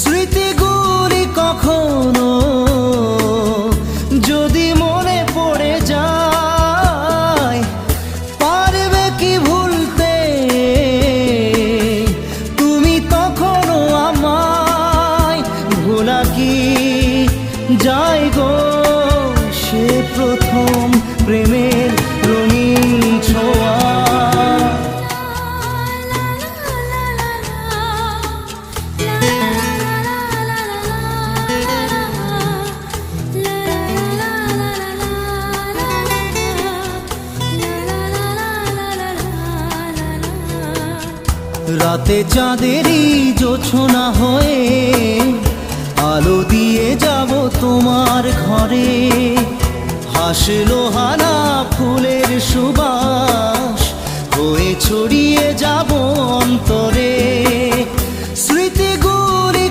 স্মৃতিগুলি কখনো যদি মনে পড়ে যায়, পারবে কি ভুলতে তুমি তখনো আমায়? ভোলা কি যায় গো সে প্রথম প্রেমের রঙিন ছোঁয়া? রাতে চাঁদেরই জোছনা হয়ে আলো দিয়ে যাব তোমার ঘরে। হাসলো